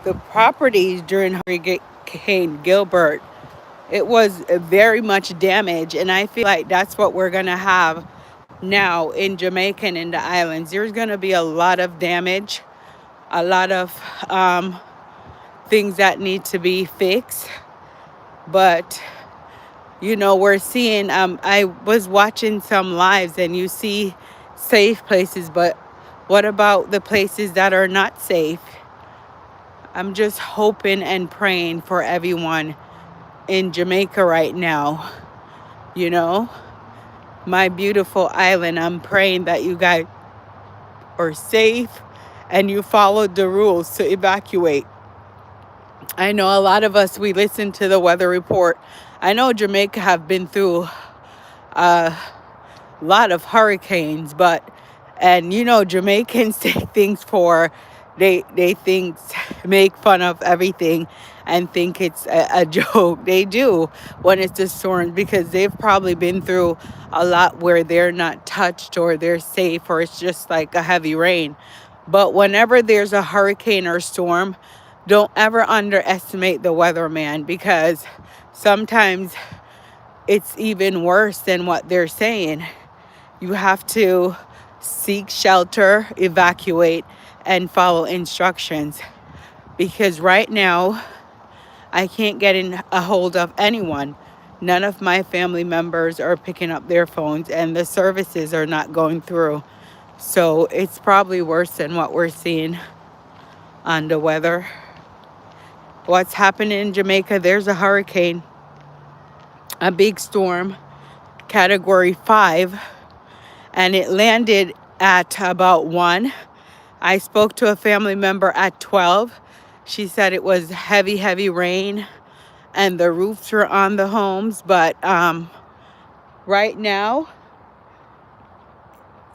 the properties during Hurricane Gilbert, it was very much damage, and I feel like that's what we're gonna have now in Jamaica and in the islands. There's gonna be a lot of damage, a lot of things that need to be fixed. But we're seeing. I was watching some lives, and you see safe places, but what about the places that are not safe? I'm just hoping and praying for everyone in Jamaica right now. You know, my beautiful island. I'm praying that you guys are safe and you followed the rules to evacuate. I know a lot of us, we listen to the weather report. I know Jamaica have been through a lot of hurricanes, but and Jamaicans take things for they think make fun of everything and think it's a joke. They do when it's a storm because they've probably been through a lot where they're not touched or they're safe or it's just like a heavy rain. But whenever there's a hurricane or storm, don't ever underestimate the weatherman because sometimes it's even worse than what they're saying. You have to seek shelter, evacuate, and follow instructions. Because right now, I can't get in a hold of anyone. None of my family members are picking up their phones, and the services are not going through. So it's probably worse than what we're seeing on the weather. What's happening in Jamaica? There's a hurricane, a big storm, category 5. And it landed at about 1. I spoke to a family member at 12. She said it was heavy, heavy rain and the roofs were on the homes. But right now,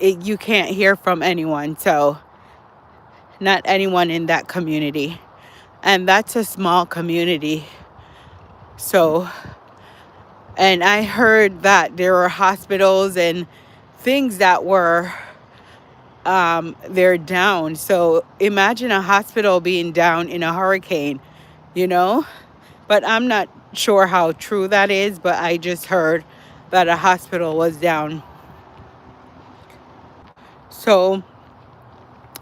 you can't hear from anyone. So not anyone in that community. And that's a small community. So, and I heard that there were hospitals and things that were they're down. So imagine a hospital being down in a hurricane, you know? But I'm not sure how true that is, but I just heard that a hospital was down. So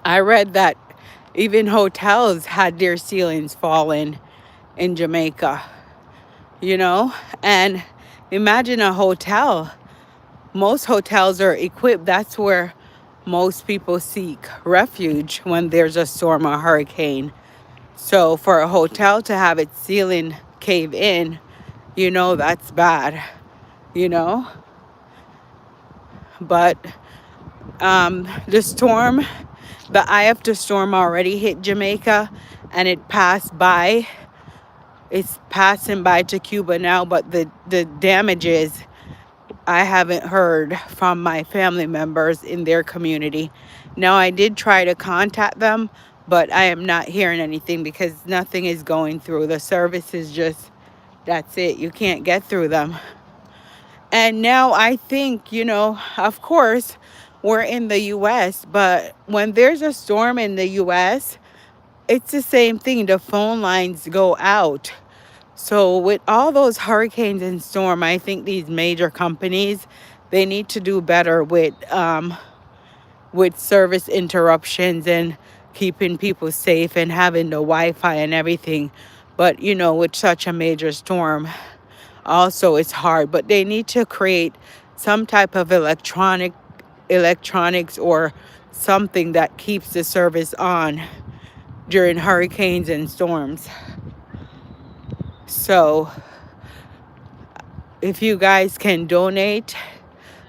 I read that even hotels had their ceilings fallen in Jamaica, And imagine a hotel. Most hotels are equipped. That's where most people seek refuge when there's a storm or hurricane. So for a hotel to have its ceiling cave in, that's bad, you know. But the storm, the eye of the storm already hit Jamaica and it passed by. It's passing by to Cuba now, but the damages, I haven't heard from my family members in their community. Now, I did try to contact them, but I am not hearing anything because nothing is going through. The service is just, that's it. You can't get through them. And now I think, of course, we're in the U.S., but when there's a storm in the U.S., it's the same thing. The phone lines go out. So with all those hurricanes and storm, I think these major companies, they need to do better with service interruptions and keeping people safe and having the Wi-Fi and everything. But with such a major storm, also it's hard. But they need to create some type of electronics or something that keeps the service on during hurricanes and storms. So if you guys can donate,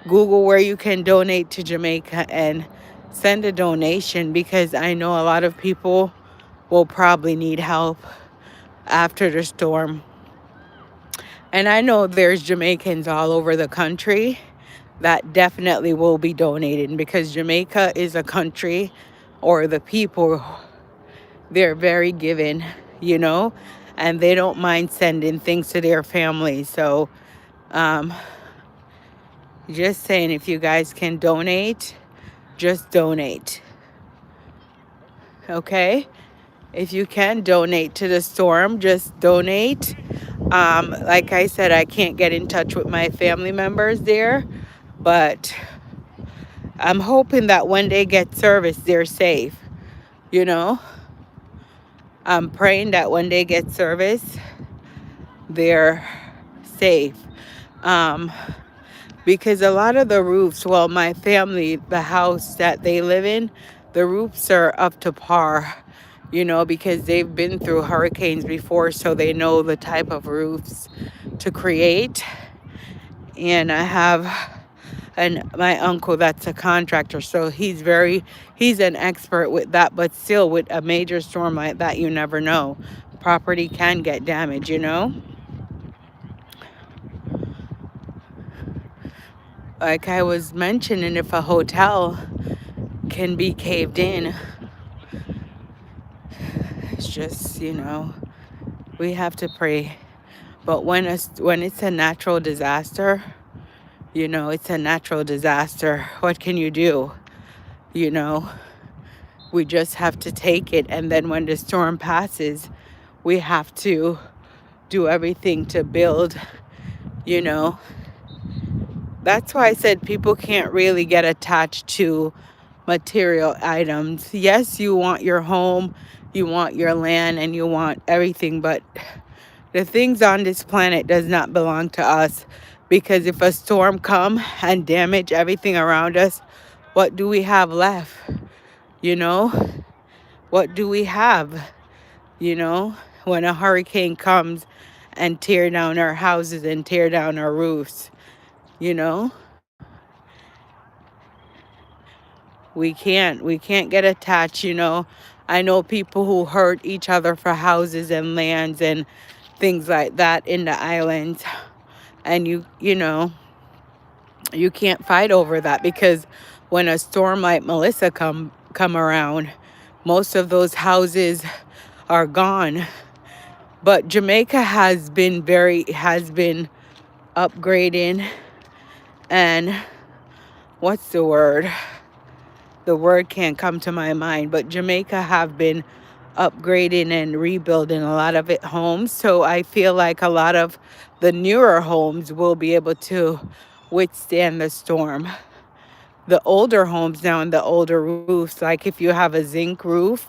Google where you can donate to Jamaica and send a donation because I know a lot of people will probably need help after the storm. And I know there's Jamaicans all over the country that definitely will be donating because Jamaica is a country, or the people, they're very giving, and they don't mind sending things to their families. So just saying, if you guys can donate, just donate. Okay? If you can donate to the storm, just donate. Like I said, I can't get in touch with my family members there, but I'm hoping that when they get service, they're safe. You know, I'm praying that when they get service, they're safe. Um, because a lot of the roofs, well, my family, the house that they live in, the roofs are up to par, because they've been through hurricanes before, so they know the type of roofs to create. And I have my uncle that's a contractor, so he's an expert with that. But still, with a major storm like that, you never know. Property can get damaged. Like I was mentioning, if a hotel can be caved in, it's just, we have to pray. But when it's a natural disaster, it's a natural disaster. What can you do? You know, we just have to take it. And then when the storm passes, we have to do everything to build, you know. That's why I said people can't really get attached to material items. Yes, you want your home, you want your land, and you want everything, but the things on this planet does not belong to us, because if a storm come and damage everything around us, what do we have left? You know? What do we have? You know? When a hurricane comes and tear down our houses and tear down our roofs, you know? We can't get attached. I know people who hurt each other for houses and lands and things like that in the islands. And you can't fight over that, because when a storm like Melissa come around, most of those houses are gone. But Jamaica has been upgrading, and what's the word? The word can't come to my mind, but Jamaica have been upgrading and rebuilding a lot of it homes. So I feel like a lot of the newer homes will be able to withstand the storm. The older homes now and the older roofs, like if you have a zinc roof,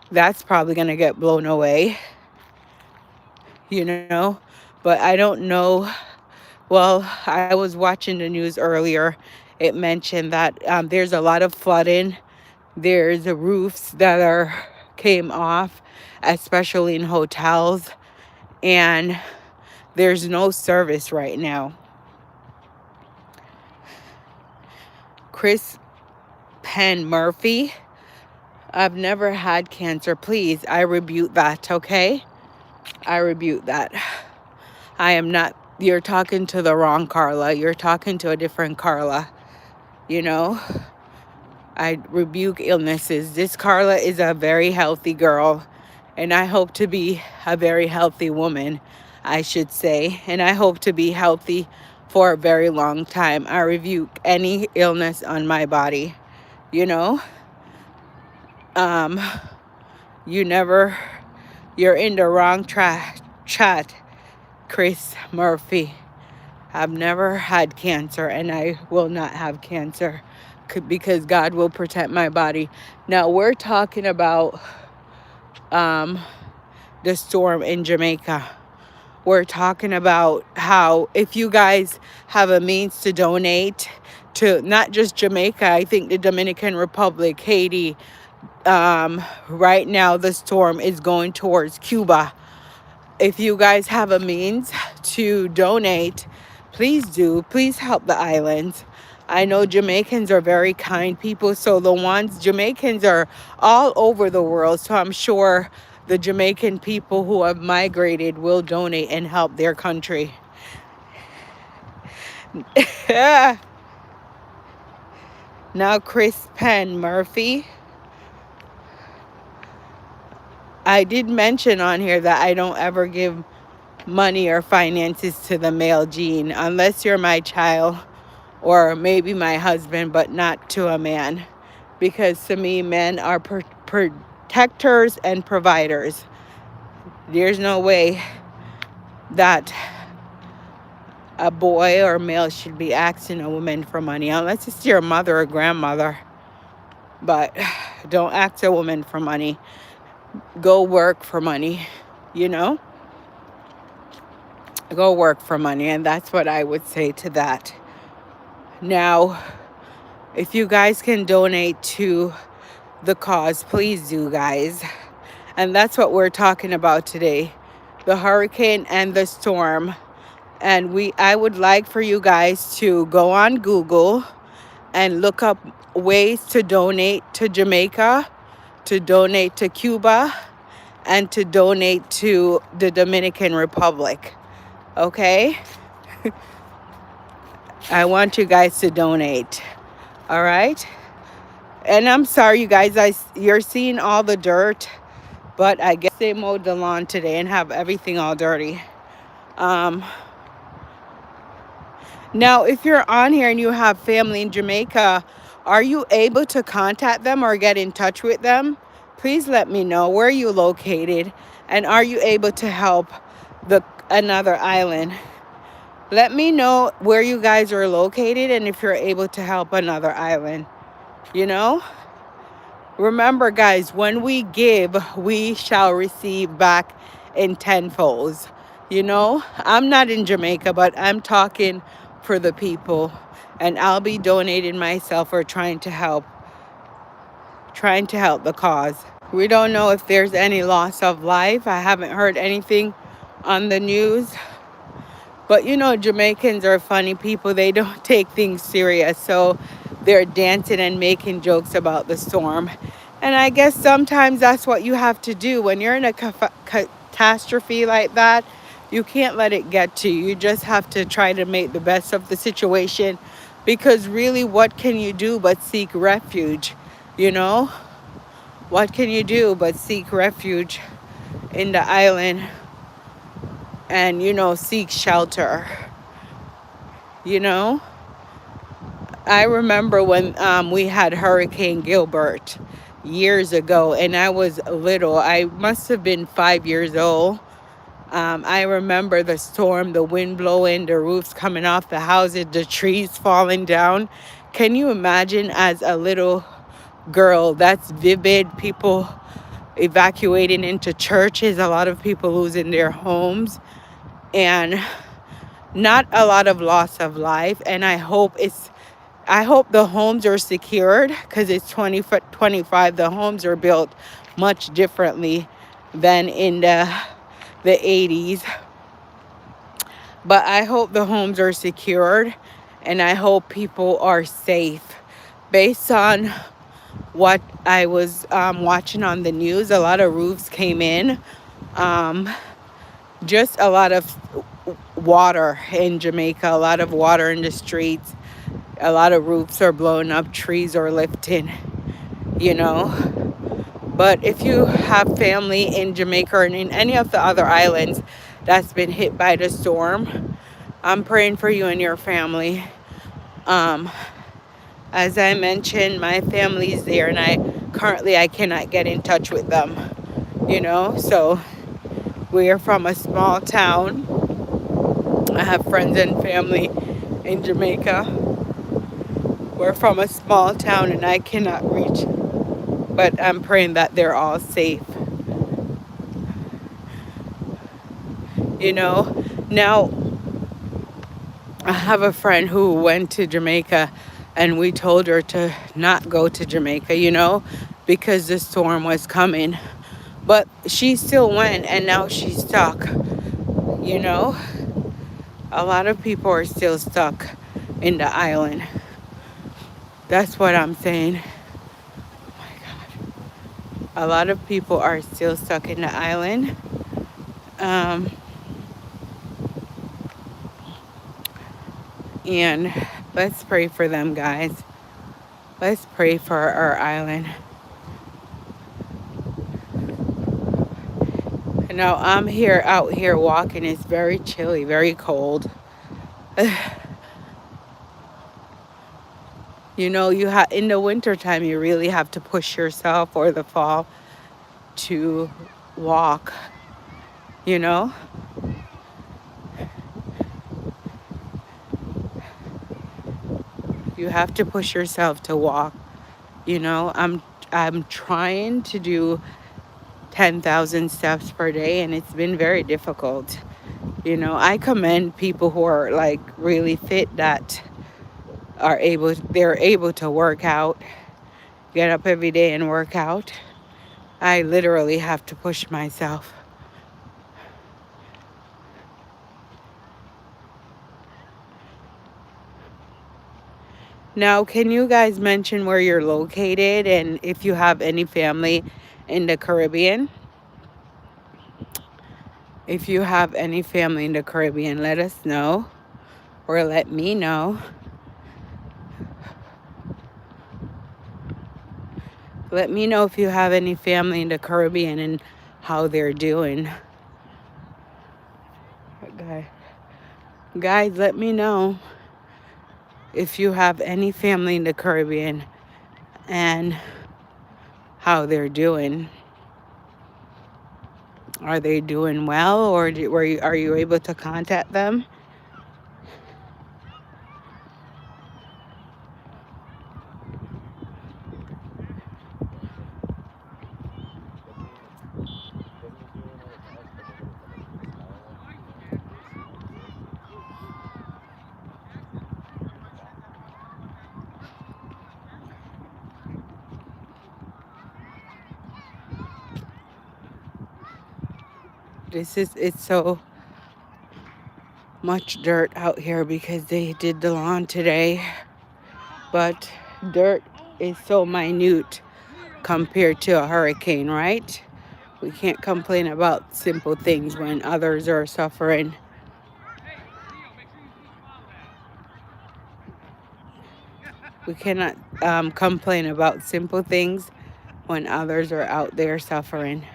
that's probably going to get blown away, you know. But I don't know. Well, I was watching the news earlier. It mentioned that there's a lot of flooding. There's roofs that came off, especially in hotels, and there's no service right now. Chris Penn Murphy, I've never had cancer. Please, I rebuke that, okay? I rebuke that. I am not, you're talking to the wrong Carla. You're talking to a different Carla, you know? I rebuke illnesses. This Carla is a very healthy girl, and I hope to be a very healthy woman, I should say. And I hope to be healthy for a very long time. I rebuke any illness on my body, you know? Um, you're in the wrong chat, Chris Murphy. I've never had cancer, and I will not have cancer, because God will protect my body. Now we're talking about the storm in Jamaica. We're talking about how, if you guys have a means to donate to not just Jamaica, I think the Dominican Republic, Haiti, right now the storm is going towards Cuba. If you guys have a means to donate, please do. Please help the islands. I know Jamaicans are very kind people, so Jamaicans are all over the world, so I'm sure the Jamaican people who have migrated will donate and help their country. Now, Chris Penn Murphy. I did mention on here that I don't ever give money or finances to the male gene, unless you're my child or maybe my husband, but not to a man. Because to me, men are protectors and providers. There's no way that a boy or male should be asking a woman for money unless it's your mother or grandmother. But don't ask a woman for money. Go work for money, you know? Go work for money. And that's what I would say to that. Now, if you guys can donate to the cause, please do, guys. And that's what we're talking about today. The hurricane and the storm. And I would like for you guys to go on Google and look up ways to donate to Jamaica, to donate to Cuba, and to donate to the Dominican Republic. Okay? I want you guys to donate. All right? And I'm sorry, you guys, you're seeing all the dirt, but I guess they mowed the lawn today and have everything all dirty. Now, if you're on here and you have family in Jamaica, are you able to contact them or get in touch with them? Please let me know where you located and are you able to help another island? Let me know where you guys are located and if you're able to help another island. You know? Remember, guys, when we give, we shall receive back in tenfolds. You know, I'm not in Jamaica, but I'm talking for the people. And I'll be donating myself or trying to help the cause. We don't know if there's any loss of life. I haven't heard anything on the news. But you know, Jamaicans are funny people. They don't take things serious. So they're dancing and making jokes about the storm. And I guess sometimes that's what you have to do. When you're in a catastrophe like that, you can't let it get to you. You just have to try to make the best of the situation. Because really, what can you do but seek refuge? You know? What can you do but seek refuge in the island? And, you know, seek shelter. You know, I remember when we had Hurricane Gilbert years ago, and I was little. I must have been 5 years old. I remember the storm, the wind blowing, the roofs coming off the houses, the trees falling down. Can you imagine as a little girl? That's vivid. People evacuating into churches, a lot of people losing their homes. And not a lot of loss of life. And I hope the homes are secured because it's 2025. The homes are built much differently than in the 80s. But I hope the homes are secured and I hope people are safe. Based on what I was watching on the news, a lot of roofs came in. Just a lot of water in Jamaica, a lot of water in the streets, a lot of roofs are blowing up, trees are lifting, you know. But if you have family in Jamaica and in any of the other islands that's been hit by the storm, I'm praying for you and your family. As I mentioned, my family's there and I cannot get in touch with them, you know. So we are from a small town. I have friends and family in Jamaica. We're from a small town and I cannot reach, but I'm praying that they're all safe. You know, now I have a friend who went to Jamaica and we told her to not go to Jamaica, you know, because the storm was coming. But she still went and now she's stuck, you know. A lot of people are still stuck in the island. That's what I'm saying. Oh my God. A lot of people are still stuck in the island. And let's pray for them, guys. Let's pray for our island. Now I'm out here walking. It's very chilly, very cold. You know, in the wintertime, you really have to push yourself, or the fall. to walk, you know? You have to push yourself to walk, you know? I'm trying to do 10,000 steps per day, and it's been very difficult. You know, I commend people who are like really fit that they're able to work out, get up every day and work out. I literally have to push myself. Now, can you guys mention where you're located and if you have any family in the Caribbean? If you have any family in the Caribbean, let us know or let me know. Let me know if you have any family in the Caribbean and how they're doing. Okay. Guys, let me know if you have any family in the Caribbean and how they're doing. Are they doing well, or are you able to contact them? It's so much dirt out here because they did the lawn today, but dirt is so minute compared to a hurricane, right? We can't complain about simple things when others are suffering. We cannot complain about simple things when others are out there suffering.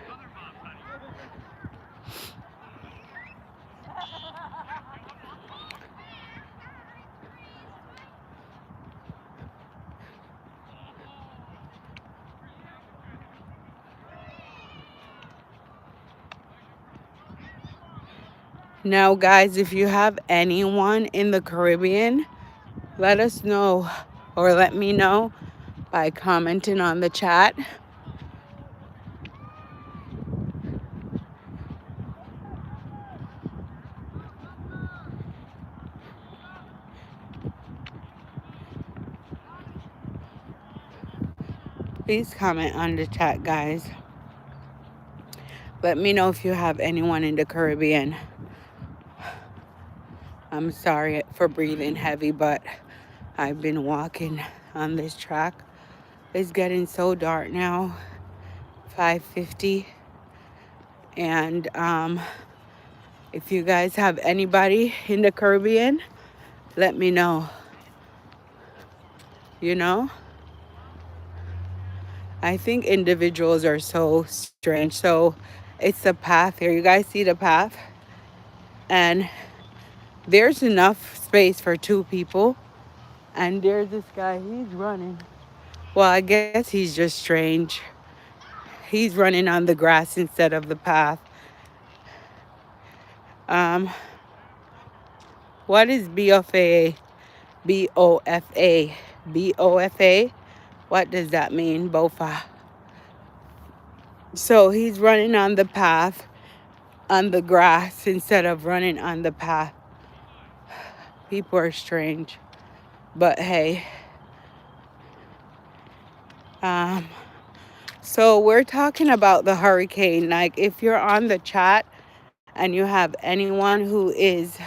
Now, guys, if you have anyone in the Caribbean, let us know or let me know by commenting on the chat. Please comment on the chat, guys. Let me know if you have anyone in the Caribbean. I'm sorry for breathing heavy, but I've been walking on this track. It's getting so dark now, 5:50. And if you guys have anybody in the Caribbean, let me know. You know? I think individuals are so strange. So it's the path here. You guys see the path? And there's enough space for two people. And there's this guy, he's running. Well, I guess he's just strange. He's running on the grass instead of the path. Um, what is BOFA? BOFA. BOFA? What does that mean? BOFA. So he's running on the path, on the grass, instead of running on the path. People are strange. But hey. So we're talking about the hurricane. Like, if you're on the chat and you have anyone who's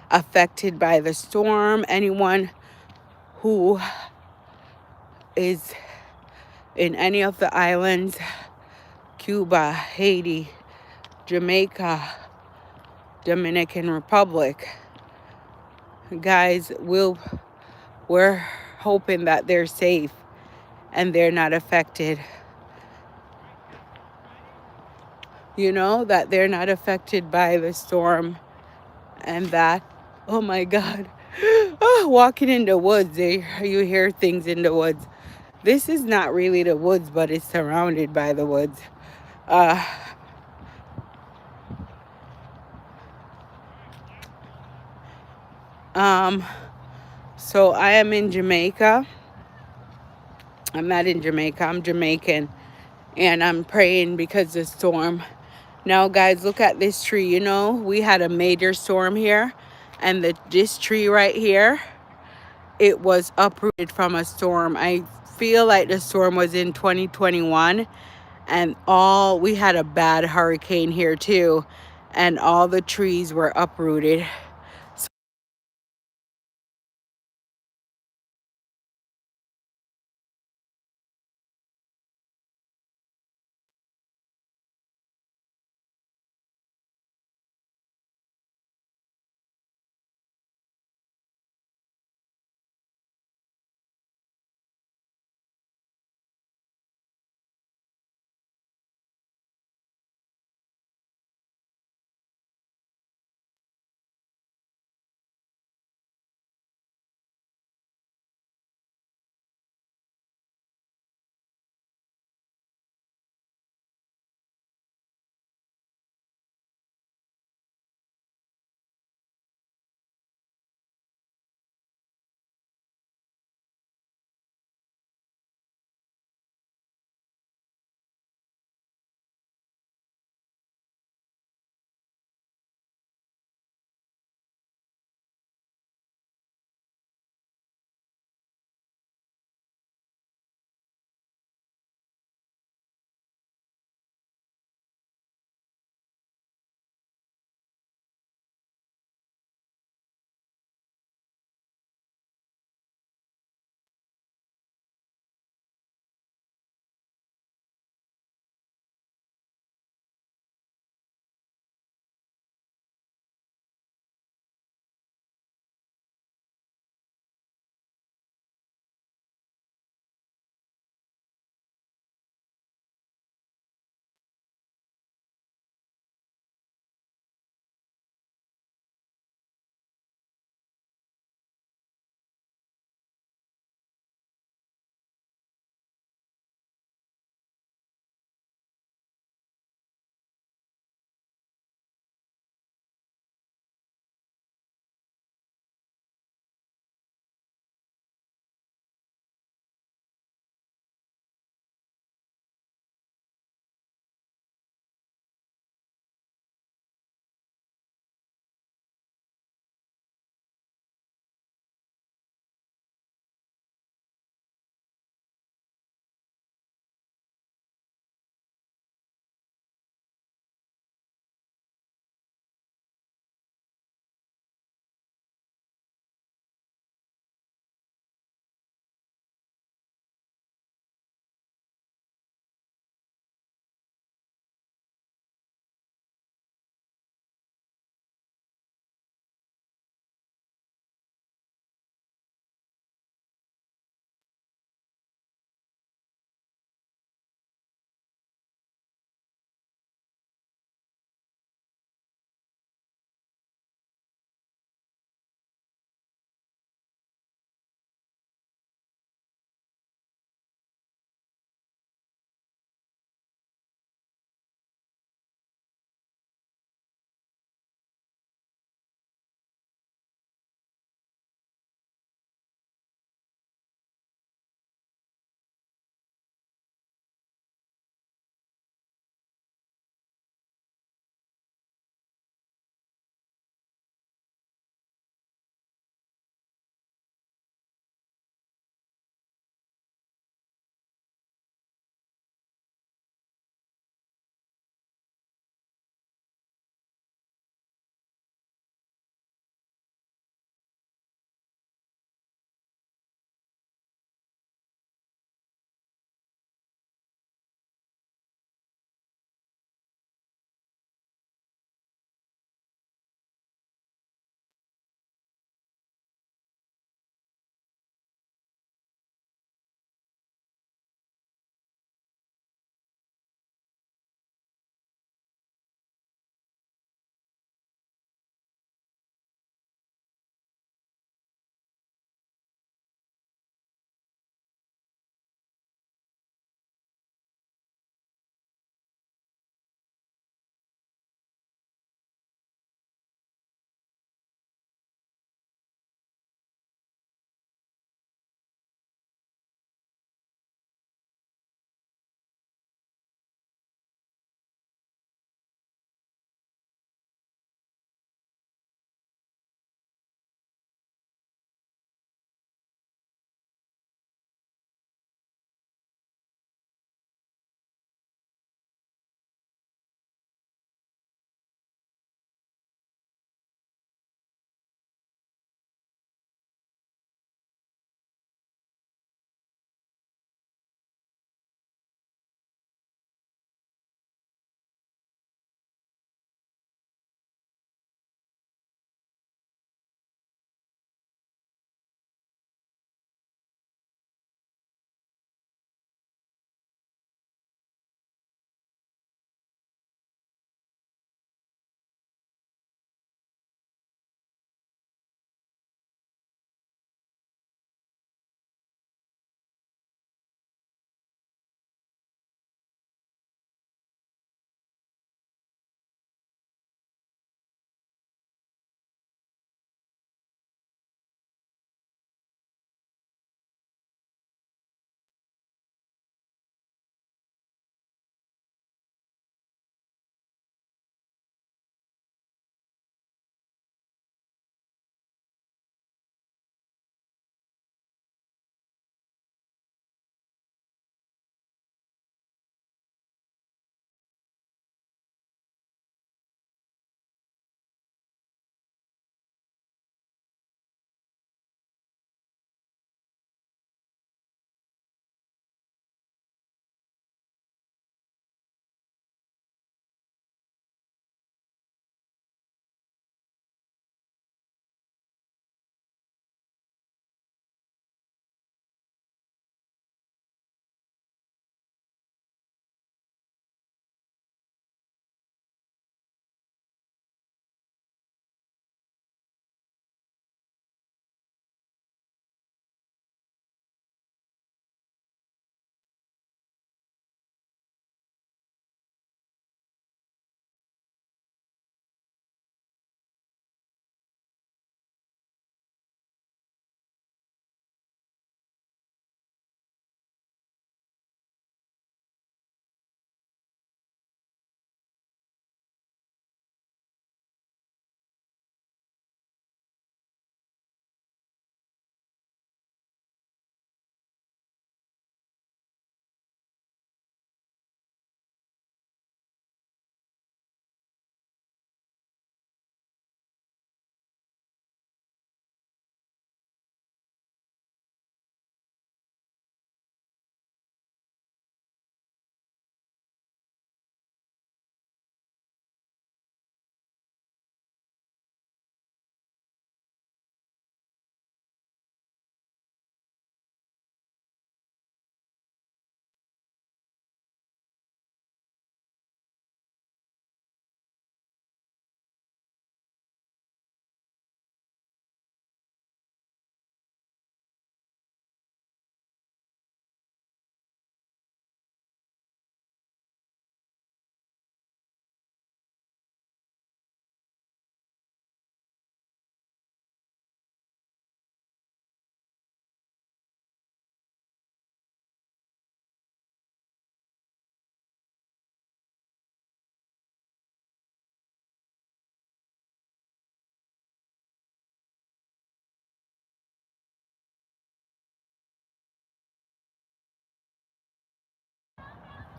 affected by the storm, anyone who is in any of the islands, Cuba, Haiti, Jamaica, Dominican Republic, guys, we're hoping that they're safe and they're not affected. You know, that they're not affected by the storm, and that, oh my God, walking in the woods, you hear things in the woods. This is not really the woods, but it's surrounded by the woods. Uh, um, so I am in Jamaica. I'm not in Jamaica, I'm Jamaican. And I'm praying because the storm. Now, guys, look at this tree. You know, we had a major storm here, and this tree right here, it was uprooted from a storm. I feel like the storm was in 2021, and we had a bad hurricane here too, and all the trees were uprooted.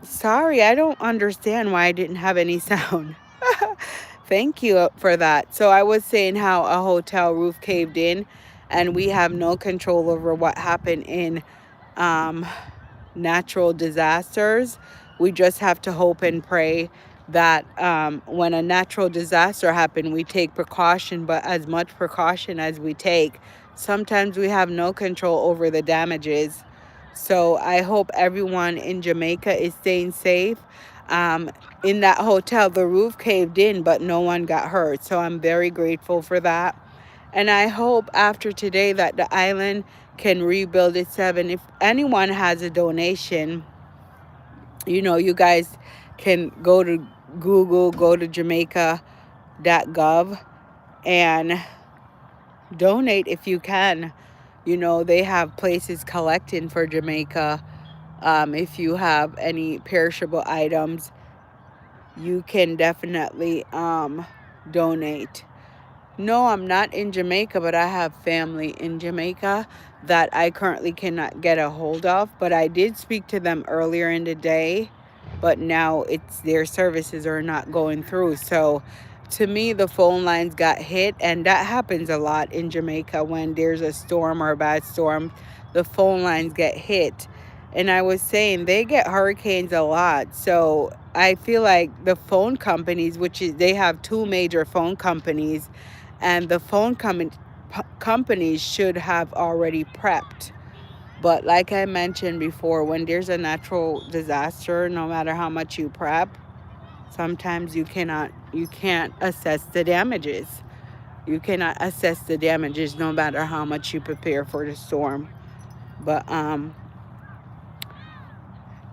Sorry, I don't understand why I didn't have any sound. Thank you for that. So I was saying how a hotel roof caved in, and we have no control over what happened in um, natural disasters. We just have to hope and pray that when a natural disaster happens, we take precaution, but as much precaution as we take, sometimes we have no control over the damages. So I hope everyone in Jamaica is staying safe. Um, in that hotel, the roof caved in, but no one got hurt. So I'm very grateful for that. And I hope after today that the island can rebuild itself. And if anyone has a donation, you guys can go to Google, go to jamaica.gov and donate if you can. They have places collecting for Jamaica. If you have any perishable items, you can definitely donate. No, I'm not in Jamaica, but I have family in Jamaica that I currently cannot get a hold of. But I did speak to them earlier in the day, but now it's their services are not going through. So to me, the phone lines got hit, and that happens a lot in Jamaica when there's a storm or a bad storm. The phone lines get hit. And I was saying they get hurricanes a lot. So I feel like the phone companies, which is they have two major phone companies, and the companies should have already prepped. But like I mentioned before, when there's a natural disaster, no matter how much you prep, sometimes you can't assess the damages. You cannot assess the damages no matter how much you prepare for the storm. But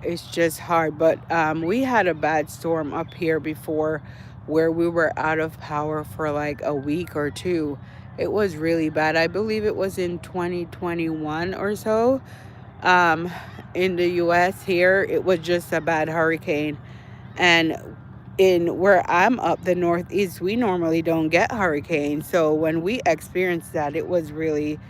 it's just hard. But we had a bad storm up here before where we were out of power for like a week or two. It was really bad. I believe it was in 2021 or so. Um, in the US here, it was just a bad hurricane. And in where I'm up the Northeast, we normally don't get hurricanes. So when we experienced that, it was really,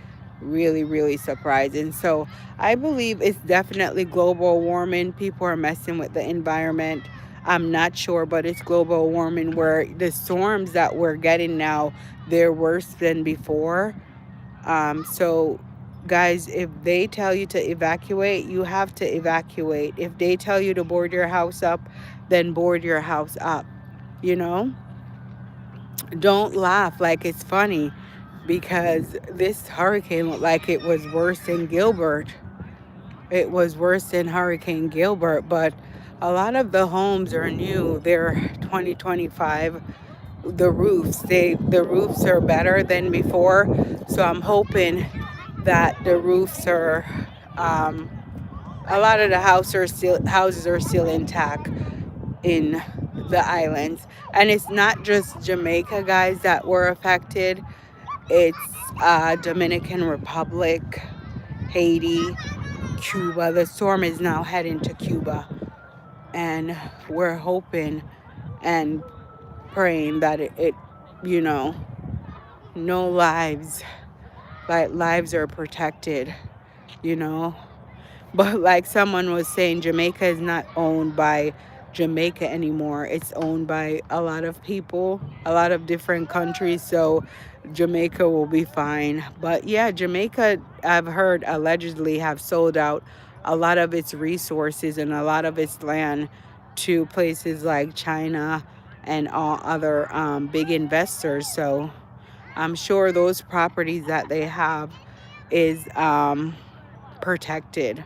really, really surprising. So I believe it's definitely global warming. People are messing with the environment. I'm not sure, but it's global warming where the storms that we're getting now, they're worse than before. So guys, if they tell you to evacuate, you have to evacuate. If they tell you to board your house up, then board your house up. You know, don't laugh like it's funny because this hurricane looked like it was worse than Gilbert. It was worse than Hurricane Gilbert, but a lot of the homes are new. They're 2025. The roofs are better than before. So I'm hoping that the roofs are um, a lot of the houses are still intact in the islands. And it's not just Jamaica, guys, that were affected. It's Dominican Republic, Haiti, Cuba. The storm is now heading to Cuba. And we're hoping and praying that you know, no lives, like lives are protected, you know. But like someone was saying, Jamaica is not owned by Jamaica anymore. It's owned by a lot of people, a lot of different countries. So Jamaica will be fine. But yeah, Jamaica, I've heard, allegedly have sold out a lot of its resources and a lot of its land to places like China and all other big investors. So I'm sure those properties that they have is protected.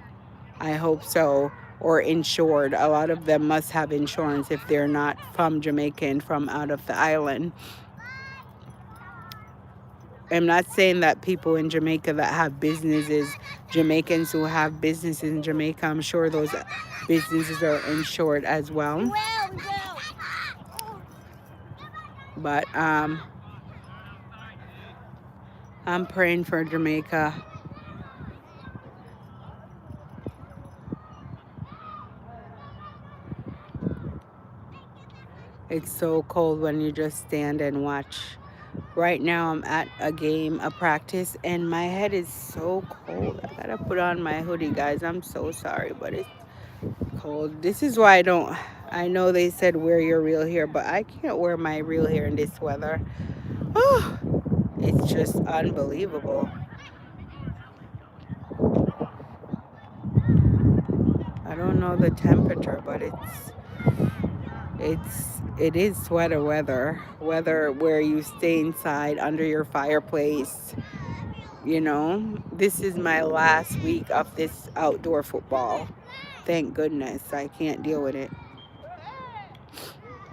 I hope so. Or insured. A lot of them must have insurance if they're not from Jamaica and from out of the island. I'm not saying that people in Jamaica that have businesses, Jamaicans who have businesses in Jamaica, I'm sure those businesses are insured as well. But I'm praying for Jamaica. It's so cold when you just stand and watch. Right now I'm at a game, a practice, and my head is so cold. I gotta put on my hoodie, guys. I'm so sorry, but Cold. This is why I don't. I know they said wear your real hair, but I can't wear my real hair in this weather. Oh, it's just unbelievable. I don't know the temperature, but it is sweater weather. Weather where you stay inside under your fireplace. You know, this is my last week of this outdoor football. Thank goodness. I can't deal with it.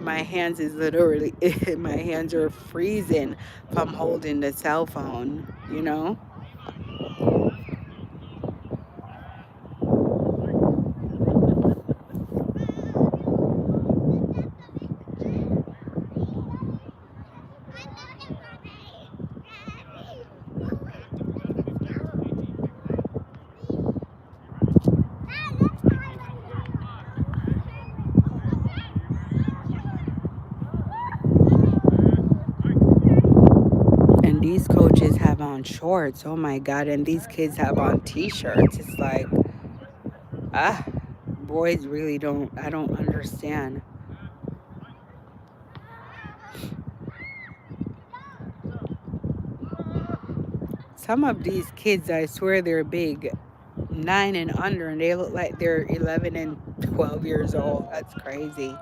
My hands is literally my hands are freezing from holding the cell phone, you know? And these coaches have on shorts. Oh my God. And these kids have on t-shirts. It's like, ah, boys really don't, I don't understand. Some of these kids, I swear they're big, 9 and under, and they look like they're 11 and 12 years old. That's crazy.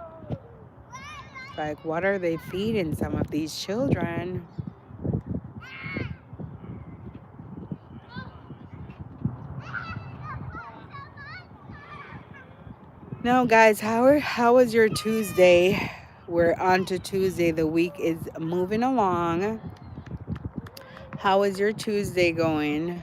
Like, what are they feeding some of these children? Now, guys, how was your Tuesday? We're on to Tuesday. The week is moving along. How is your Tuesday going?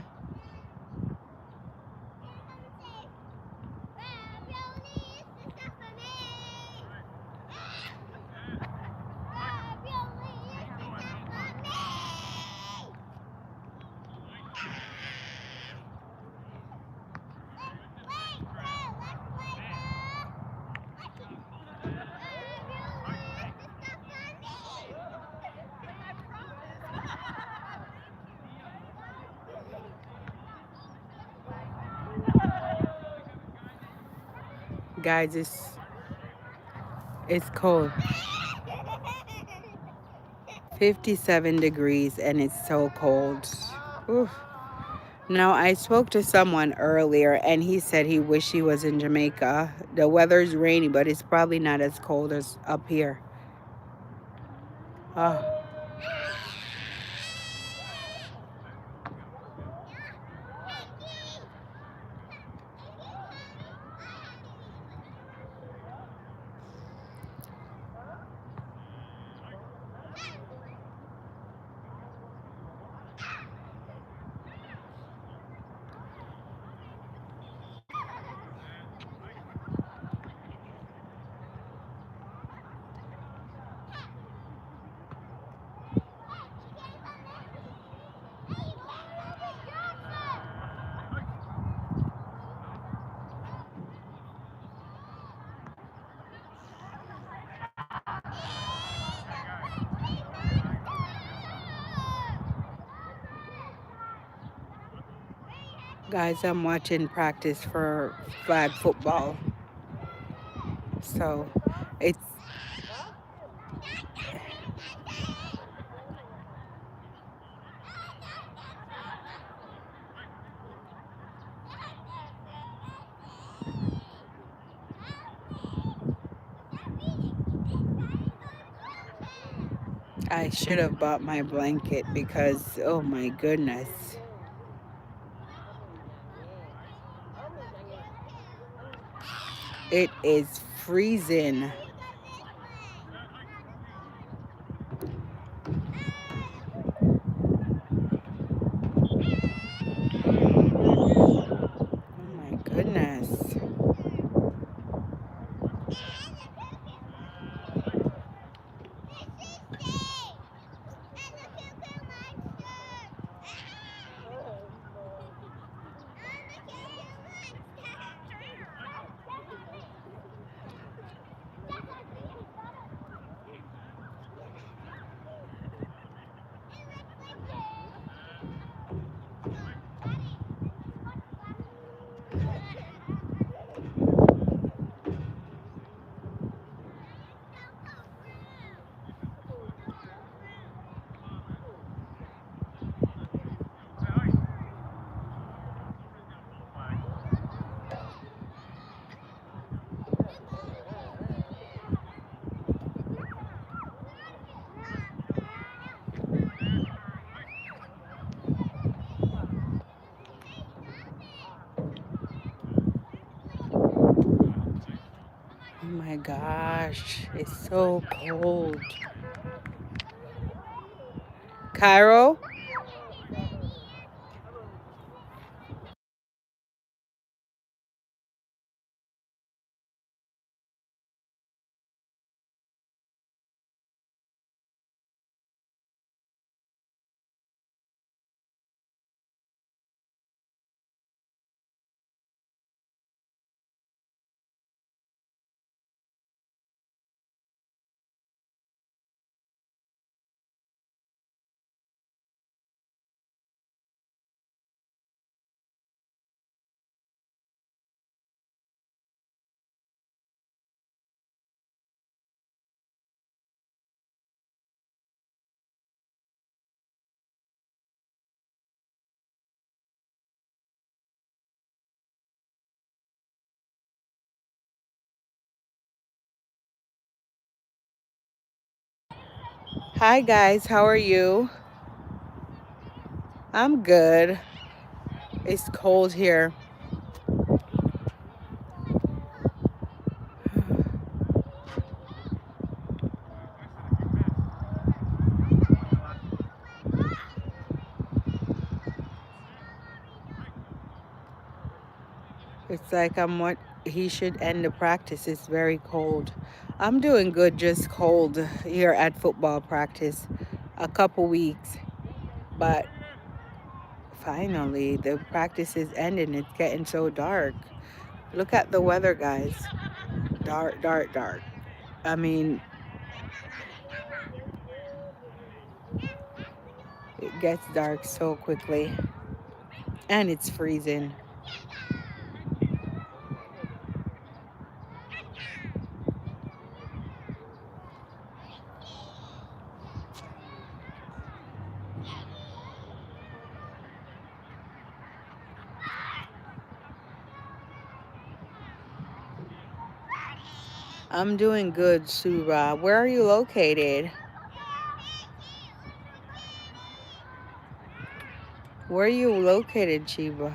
Guys, it's cold. 57 degrees and it's so cold. Oof. Now, I spoke to someone earlier and he said he wished he was in Jamaica. The weather's rainy, but it's probably not as cold as up here. Oh. Guys, I'm watching practice for flag football. So it's I should have bought my blanket because oh my goodness. It is freezing. Oh my goodness. my gosh, it's so cold. Cairo, hi guys, how are you? I'm good. It's cold here. It's like I'm what he should end the practice. It's very cold. I'm doing good, just cold here at football practice. A couple weeks, but finally the practice is ending. It's getting so dark. Look at the weather, guys. Dark, dark, dark. I mean, it gets dark so quickly, and it's freezing. I'm doing good, Sura. Where are you located? Where are you located, Chiba?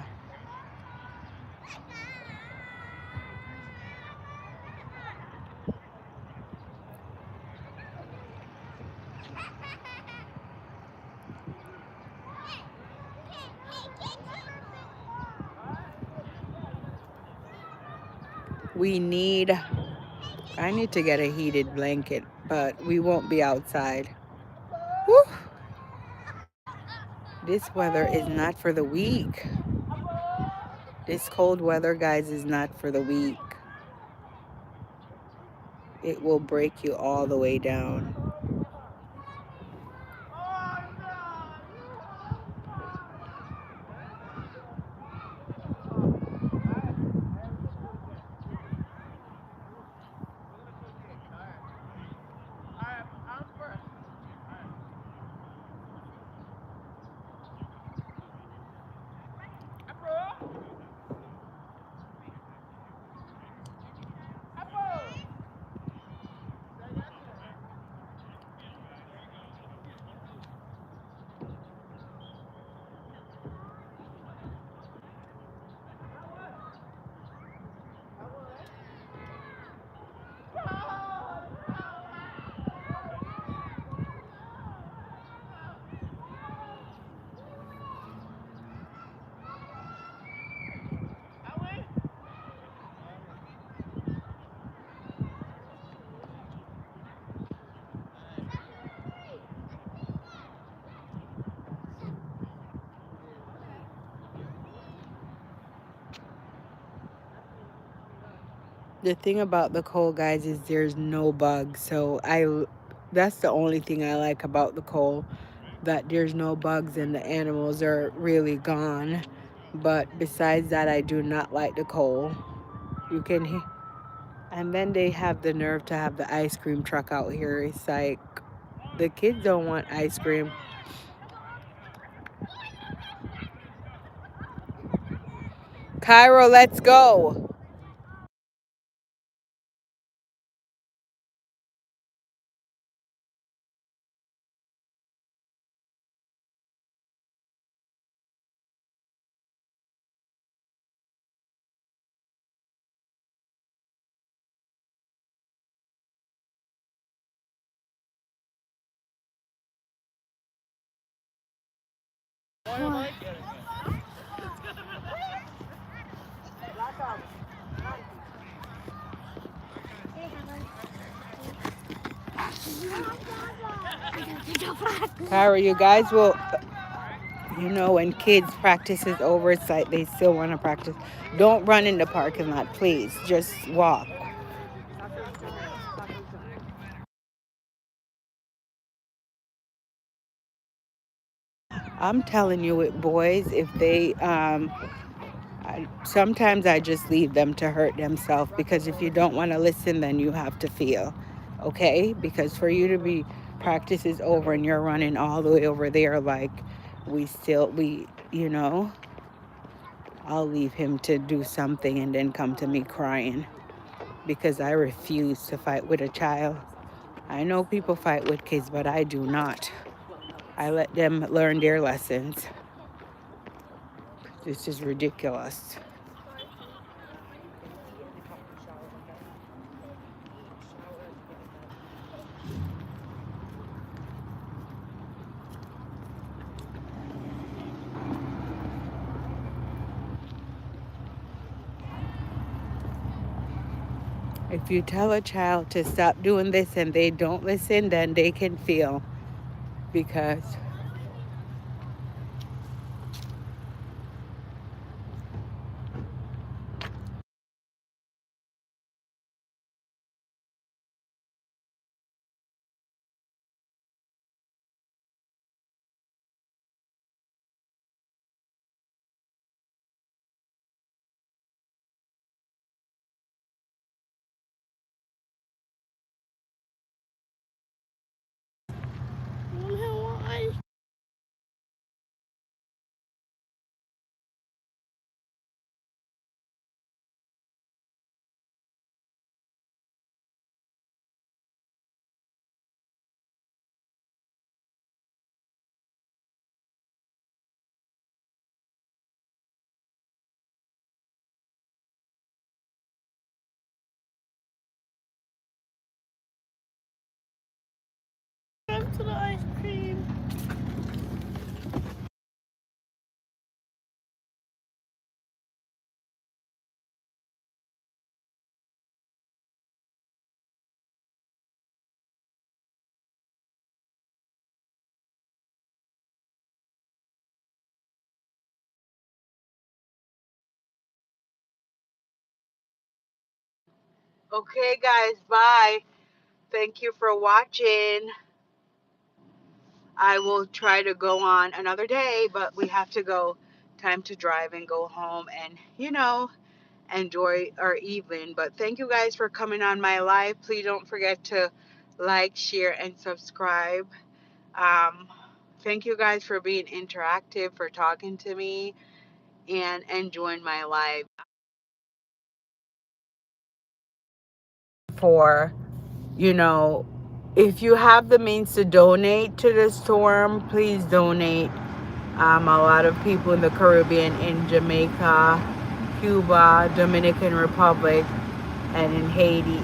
We need, I need to get a heated blanket, but we won't be outside. Whew. This weather is not for the weak. This cold weather, guys, is not for the weak. It will break you all the way down. The thing about the cold, guys, is there's no bugs. That's the only thing I like about the cold, that there's no bugs and the animals are really gone. But besides that, I do not like the cold. You can hear, and then they have the nerve to have the ice cream truck out here. It's like the kids don't want ice cream. Cairo, let's go. Kyra, you guys will, you know, when kids practice is over, it's like they still want to practice. Don't run in the parking lot, please. Just walk. I'm telling you, with boys, if they, sometimes I just leave them to hurt themselves, because if you don't want to listen, then you have to feel, okay? Because for you to be, practice is over and you're running all the way over there, like, you know, I'll leave him to do something and then come to me crying, because I refuse to fight with a child. I know people fight with kids, but I do not. I let them learn their lessons. This is ridiculous. If you tell a child to stop doing this and they don't listen, then they can feel, because to the ice cream. Okay, guys, bye. Thank you for watching. I will try to go on another day, but we have to go. Time to drive and go home and, you know, enjoy our evening. But thank you guys for coming on my live. Please don't forget to like, share, and subscribe. Um, Thank you guys for being interactive, for talking to me, and enjoying my live. For, you know, if you have the means to donate to the storm, please donate. A lot of people in the Caribbean, in Jamaica, Cuba, Dominican Republic, and in Haiti,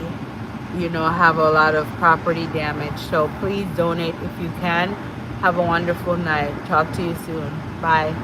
you know, have a lot of property damage. So please donate if you can. Have a wonderful night. Talk to you soon. Bye.